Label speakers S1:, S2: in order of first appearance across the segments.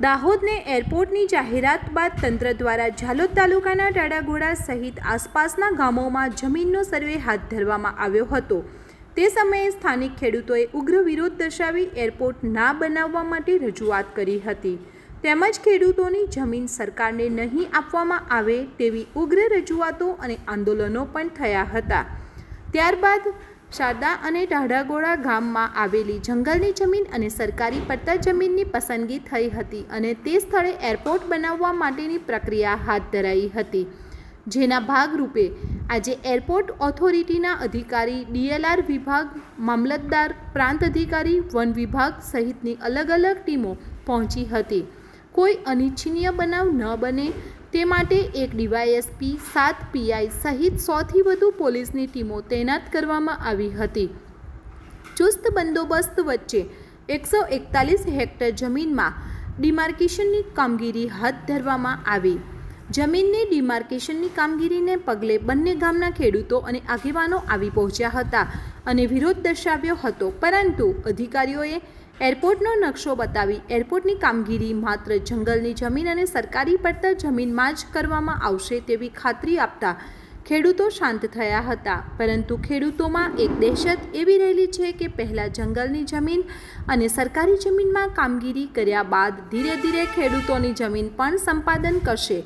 S1: દાહોદને એરપોર્ટની જાહેરાત બાદ તંત્ર દ્વારા ઝાલોદ તાલુકાના ટાડાગોડા સહિત આસપાસના ગામોમાં જમીનનો સર્વે હાથ ધરવામાં આવ્યો હતો। તે સમયે સ્થાનિક ખેડૂતોએ ઉગ્ર વિરોધ દર્શાવી એરપોર્ટ ના બનાવવા માટે રજૂઆત કરી હતી, તેમજ ખેડૂતોની જમીન સરકારને નહીં આપવામાં આવે તેવી ઉગ્ર રજૂઆતો અને આંદોલનો પણ થયા હતા। ત્યારબાદ શારદા અને ટાડાગોડા ગામમાં આવેલી જંગલની જમીન અને સરકારી પડતર જમીનની પસંદગી થઈ હતી અને તે સ્થળે એરપોર્ટ બનાવવા માટેની પ્રક્રિયા હાથ ધરાઈ હતી, જેના ભાગરૂપે આજે એરપોર્ટ ઓથોરિટીના અધિકારી, DLR વિભાગ, મામલતદાર, પ્રાંત અધિકારી, વન વિભાગ સહિતની અલગ અલગ ટીમો પહોંચી હતી। કોઈ અનિચ્છનીય બનાવ ન બને તે માટે એક DYSP, 7 PI સહિત 100થી વધુ પોલીસની ટીમો તૈનાત કરવામાં આવી હતી। ચુસ્ત બંદોબસ્ત વચ્ચે 141 હેક્ટર જમીનમાં ડિમાર્કેશનની કામગીરી હાથ ધરવામાં આવી। જમીનની ડિમાર્કેશનની કામગીરીને પગલે બંને ગામના ખેડૂતો અને આગેવાનો આવી પહોંચ્યા હતા અને વિરોધ દર્શાવ્યો હતો, પરંતુ અધિકારીઓએ એરપોર્ટનો નકશો બતાવી એરપોર્ટની કામગીરી માત્ર જંગલની જમીન અને સરકારી પડતર જમીનમાં જ કરવામાં આવશે તેવી ખાતરી આપતા ખેડૂતો શાંત થયા હતા। પરંતુ ખેડૂતોમાં એક દહેશત એવી રહેલી છે કે પહેલાં જંગલની જમીન અને સરકારી જમીનમાં કામગીરી કર્યા બાદ ધીરે ધીરે ખેડૂતોની જમીન પણ સંપાદન કરશે।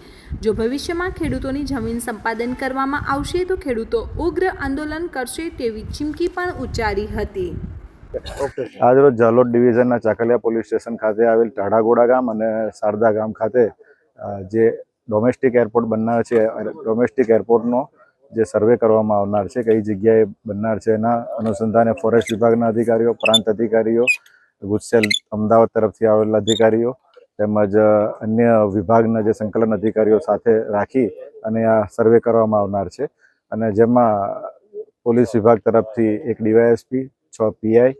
S1: જો ભવિષ્યમાં ખેડૂતોની જમીન સંપાદન કરવામાં આવશે તો ખેડૂતો ઉગ્ર આંદોલન કરશે તેવી ચીમકી પણ ઉચ્ચારી હતી।
S2: આજરોજ ઝાલોદ ડિવિઝનના ચાકલિયા પોલીસ સ્ટેશન ખાતે આવેલ ટાડાગોડા ગામ અને શારદા ગામ ખાતે જે ડોમેસ્ટિક એરપોર્ટ બનનાર છે, ડોમેસ્ટિક એરપોર્ટનો જે સર્વે કરવામાં આવનાર છે, કઈ જગ્યાએ બનનાર છે, એના અનુસંધાને ફોરેસ્ટ વિભાગના અધિકારીઓ, પ્રાંત અધિકારીઓ, ગુજસેલ અમદાવાદ તરફથી આવેલા અધિકારીઓ તેમજ અન્ય વિભાગના જે સંકલન અધિકારીઓ સાથે રાખી અને આ સર્વે કરવામાં આવનાર છે। અને જેમાં પોલીસ વિભાગ તરફથી એક DYSP, 6 PI,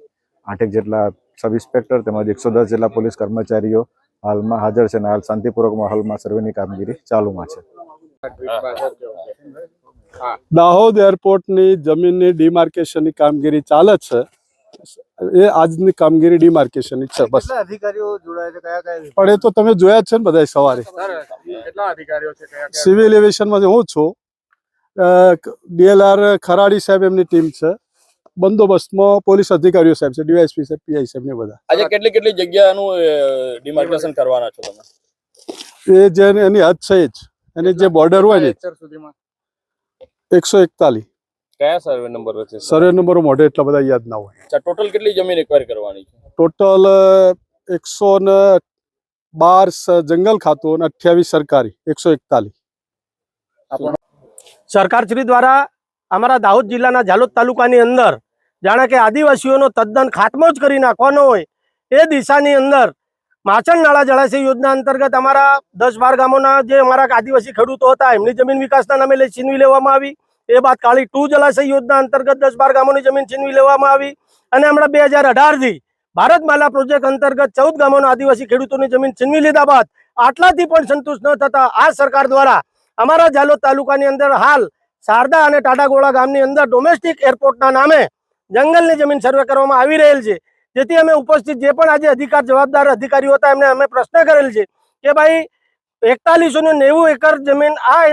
S2: 8 જેટલા સબ ઇન્સ્પેક્ટર તેમજ 110 જેટલા પોલીસ કર્મચારીઓ હાલમાં હાજર છે અને હાલ શાંતિપૂર્વક માહોલમાં સર્વેની કામગીરી ચાલુમાં છે।
S3: દાહોદ એરપોર્ટની જમીનની ડિમાર્કેશનની કામગીરી ચાલે છે। એ આજની કામગીરી ડિમાર્કેશનની છે બસ।
S4: અધિકારીઓ જોડાયા છે? કયા કયા?
S3: પણ એ તો તમે જોયા જ છે ને બધા સવારે।
S4: કેટલા અધિકારીઓ છે? કયા
S3: સિવિલ એવિએશનમાં હું છું, DLR ખરાડી સાહેબ એમની ટીમ છે, બંદોબસ્તમાં પોલીસ અધિકારીઓ સાહેબ છે, DYSP સાહેબ, PI સાહેબ ને બધા।
S5: આજે કેટલી જગ્યાનું ડિમાર્કેશન કરવાના છો તમે?
S3: એ જે એની હદ છે જ, એની જે બોર્ડર હોય ને 141।
S5: કયા સર્વે નંબર છે?
S3: સર્વે નંબરો મોઢે એટલા બધા યાદ ના હોય।
S5: ટોટલ કેટલી જમીન એક્વાયર કરવાની છે?
S3: ટોટલ 112 જંગલ ખાતું અને 28 સરકારી, 141।
S6: સરકારશ્રી દ્વારા અમારા દાહોદ જિલ્લાના ઝાલોદ તાલુકાની અંદર જાણે કે આદિવાસીઓનો તદ્દન ખાત્મો જ કરી નાખવાનો હોય એ દિશાની અંદર માછણ નાળા જળાશય યોજના અંતર્ગત અમારા 10-12 ગામોના જે અમારા આદિવાસી ખેડૂતો હતા એમની જમીન વિકાસના નામે છીનવી લેવામાં આવી। એ બાદ કાળી 2 જળાશય યોજના અંતર્ગત 10-12 ગામોની જમીન છીનવી લેવામાં આવી અને હમણાં 2018થી ભારતમાલા પ્રોજેક્ટ અંતર્ગત 14 ગામોના આદિવાસી ખેડૂતોની જમીન છીનવી લીધા બાદ આટલાથી પણ સંતુષ્ટ ન થતા આ સરકાર દ્વારા અમારા ઝાલોદ તાલુકાની અંદર હાલ શારદા અને ટાડાગોડા ગામની અંદર ડોમેસ્ટિક એરપોર્ટના નામે જંગલની જમીન સર્વે કરવામાં આવી રહેલ છે। જેથી અમે ઉપસ્થિત જે પણ આજે જવાબદાર અધિકારીઓ હતા એમને અમે પ્રશ્ન કરેલ છે કે ભાઈ 4190 એકર જમીન આ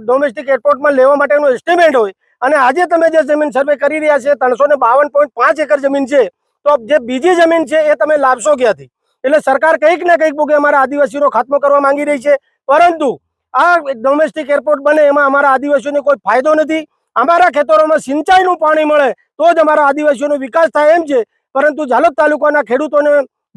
S6: ડોમેસ્ટિક એરપોર્ટમાં લેવા માટેનો એસ્ટિમેટ હોય અને આજે તમે જે જમીન સર્વે કરી રહ્યા છે 352.5 એકર જમીન છે, તો જે બીજી જમીન છે એ તમે લાવશો ક્યાંથી? એટલે સરકાર કંઈક ને કંઈક ભોગે અમારા આદિવાસીઓનો ખાત્મો કરવા માંગી રહી છે, પરંતુ આ ડોમેસ્ટિક એરપોર્ટ બને એમાં અમારા આદિવાસીઓને કોઈ ફાયદો નથી। અમારા ખેતરોમાં સિંચાઈનું પાણી મળે તો જ અમારા આદિવાસીઓનો વિકાસ થાય એમ છે, પરંતુ ઝાલોદ તાલુકાના ખેડૂતોને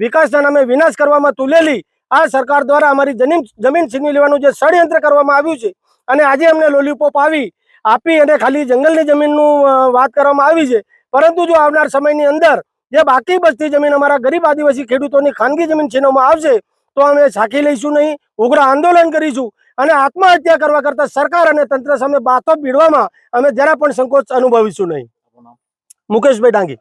S6: વિકાસના નામે વિનાશ કરવામાં તુલેલી આ સરકાર દ્વારા અમારી જમીન છીનવી લેવાનું જે ષડયંત્ર કરવામાં આવ્યું છે અને આજે અમને લોલીપોપ આપી અને ખાલી જંગલની જમીનનું વાત કરવામાં આવી છે, પરંતુ જો આવનાર સમયની અંદર જે બાકી બચતી જમીન અમારા ગરીબ આદિવાસી ખેડૂતોની ખાનગી જમીન છીનવવામાં આવશે તો અમે સાખી લઈશું નહીં, ઉગ્ર આંદોલન કરીશું અને આત્મહત્યા કરવા કરતા સરકાર અને તંત્ર સામે બાતો ભીડવામાં અમે જરા પણ સંકોચ અનુભવીશું નહીં। મુકેશભાઈ ડાંગી।